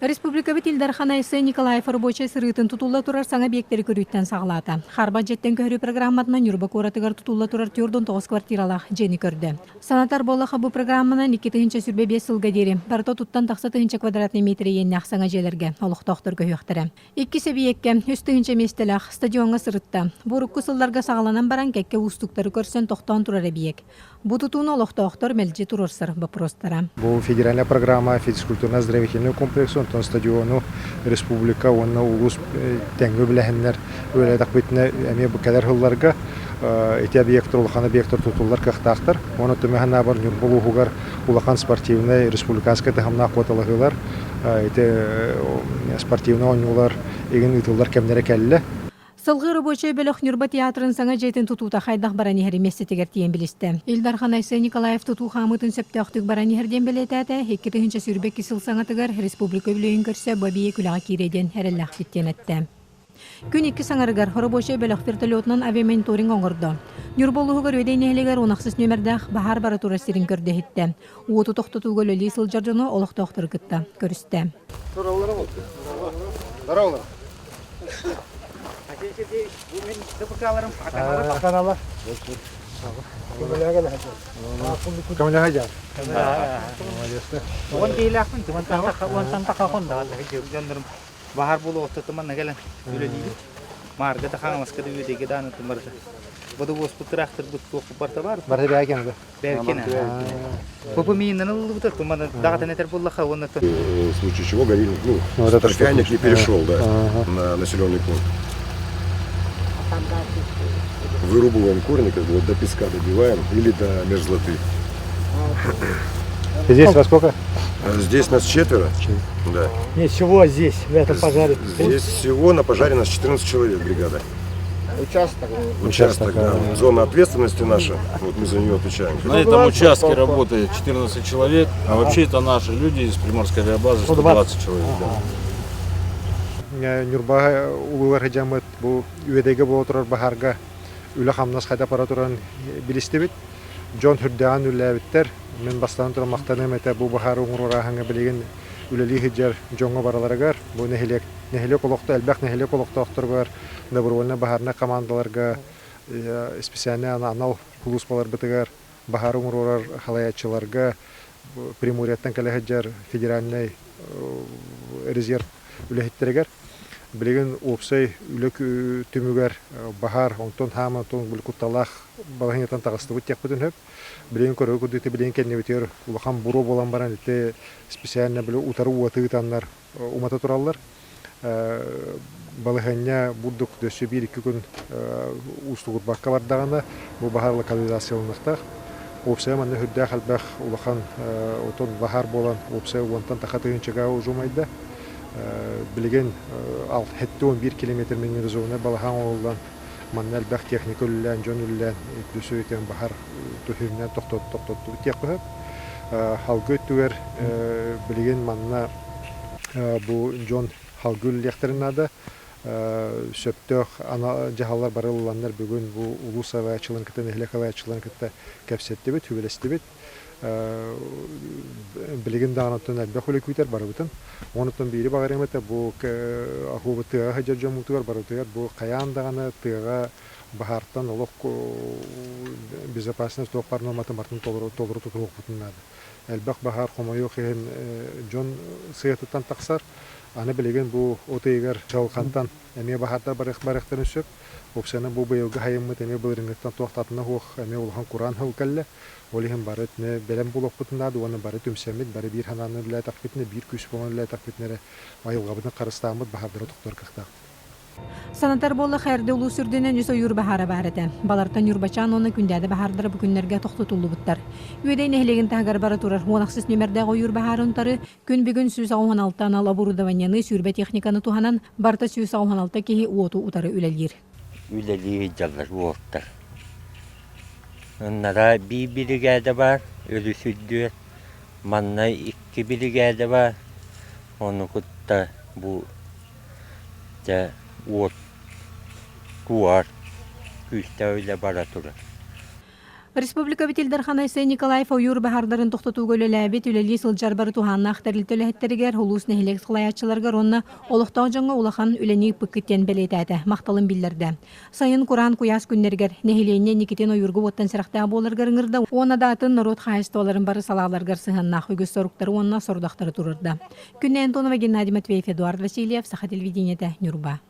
Республика бит Илдархан Айсы Николаев рабочий сырытын тутулла турар саңа бектери көрүттен саглата. Харба жеттен көрүү программатынан Юрба коратыгар тутулла турар тюрдон 9 квартиралах жени көрдü. Санатар болаха бу программаны 2 сүрбе 5 сылга дери. Барто туттан такса 1 квадратный метр еннах саңа желерге олуктоктор көйөктөрө. 2 себиекке үстүнчө местелах стадионга сырытта. Бурукку сылларга сагаланан баран кекке устуктары көрсөн токтон турар эбиек. Бу тутууну олуктоктор мелжи турурсыр вопростара. Бу федеральная программа физкультурно-оздоровительный комплекс онтон стадиону республика онна улус теңгө билехеннер өле такбытны эме бу кадер хылларга эти объекттер улахан объекттер тутулар кахтактар. Оны төмөһана бар Нюрбулугар улахан спортивный республиканская тахамна коталыгылар эти спортивный ойнулар эгин ытылдар кемнере келле. Сылгы рабочий бөлөк Нюрба театрын саңа жейтин тутуута хайдах барани хериместе тегертиен билисте. Илдархан Айсы Николаев тутуу хамытын сөптөктүк барани херден билетете, 2 сүрбек сыл саңатыгар республика билөйүн көрсө бабие күлага киреден хереллах биттен этте. Күн 2 саңарыгар рабочий бөлөк вертолетунан авиаменторинг оңордо. Нюрболугар өйдейнелегер 16 нөмердах бахар баратура сирин көрдө хитте. Ууту токтотууга лөли сылжардыны олоктоктор кытта көрүстө. Атаналар. Камилага жар. Он кейлахын, он тахахон да, жандырым. Бахар болу оттатыман нагелен үлелейді. Марга тахаңласка да үйдеге даны тымырды. Бұды госпуттырақтыр бұд тоқып барта бар. Барда бәкен да. Бәкен. Бұпы мейіннен ұлы бұтыр, бұманы дағатан етер боллаха, оны то. В случае чего горели, торфяник не перешел, да, на населенный пункт. Вырубываем корни, как бы вот до песка добиваем или до мерзлоты. Здесь во сколько? Здесь нас 4. Да. Нет, всего здесь, в этом пожаре. Здесь всего на пожаре нас 14 человек бригада. Участок, да. Зона ответственности наша, вот мы за нее отвечаем. На этом участке работает 14 человек, а вообще это наши люди из Приморской авиабазы, 120 человек. Да. Нюрба улугар хажамыт бу үедеге бу отурар бахарга үле хамнас хайда паратуран билистебит. Джон Хүрдән үләбиттер. Мен бастан туран мактанам эте бу бахар уңурга ханга билеген үлели хиҗар Джонга бараларыгар. Бу нехелек олокта әлбәк нехелек олокта акторгар добровольно бахарна командаларга специально анал хулус балар битегар бахар уңурар халаячыларга Приморьяттан кале хиҗар федеральный резерв үлехиттерегер. Билеген опсай үлек түмүгөр бахар онтон хама тон булкуталах балаһынтан тагысты бут якпытын хөп. Билеген көрө күдүтө билеген кенне битер улахан буру болан баран ите специально биле утару утыгытаннар умата тураллар. Балаһыння будук дөсө 1-2 күн устугут бакка бардаганда бу бахарлы канализациялыктар опсай манны хөддә халбах улахан отон бахар болан опсай онтан тахатыгынчага ужумайда. Билеген ал 1 километр менен зона балахан олдан маннал бах техника үллән жон үллән төсө итен бахар төһүннән токтот теккә халгы түгәр билеген манна бу жон халгыл лектернада сөптөх ана жаһаллар барылганнар бүгүн бу улус аваячылык кытын элекаваячылык кытта кепсетте бит хүбелесте бит билеген дагынтын әлбә хөле күтер барыбытын онытын бири багаремете бу ахубытыга хаҗар мутугар барытыгар бу каян даганы тыга бахартан олок безопасность топар норматы мартын толуру тутулук бутуннады әлбәк бахар хомойо хен жон сыятыттан таксар аны билеген бу отыгар жалкантан эме бахарда барыктан өсөп опсана бу быелга хайыммыт эме бырыңыттан токтатына хох эме улхан Куран хылкалле олиһин барыт не белем булып бутунады оны барыт өмсәмит бары бир хананы белә такпитне бир күс болгон белә такпитнере айылгабыны карыстамыт бахардыр токтор кыхта. Санатар болла хайрды улуу сүрденен үсө юр бахара барыты. Балартан юрбачан оны күндәде бахардыры бу күннәргә токтотулу буттар. Үедей нехлеген тагар бара турар 16 нөмердә юр бахарын тары күн бүгүн 116 ана лабурудаванияны сүрбе техниканы туханан барта 116 кеһи уоту утары үлелир. Үлели жаллар уоттар. Onlara bir brigade var, ölüsüddü. Manna 2 brigade var. Onu kutta bu da ot kuvar. Küste öyle baratura. Республика битилдер ханайсы Николаев ойур бахардарын тоқтату көлеләбит үлели сылжар бары туһанна ахтарилтөләһеттеригер хулус нехилек сылаячыларга ронна олохтау жаңа улахан үлени пыккеттен белетәді мақталын биллерді. Сайын Куран куяс күннергер нехиленне Никитин ойургу оттан сырақта боларгар ыңырда оны датын народ хайыстоларын бары салаларгар сыханнах үгіз соруктары онна сордақтары турырды. Күнне Антонова, Геннадий Матвеев, Эдуард Васильев, Саха телевидениеде, Нюрба.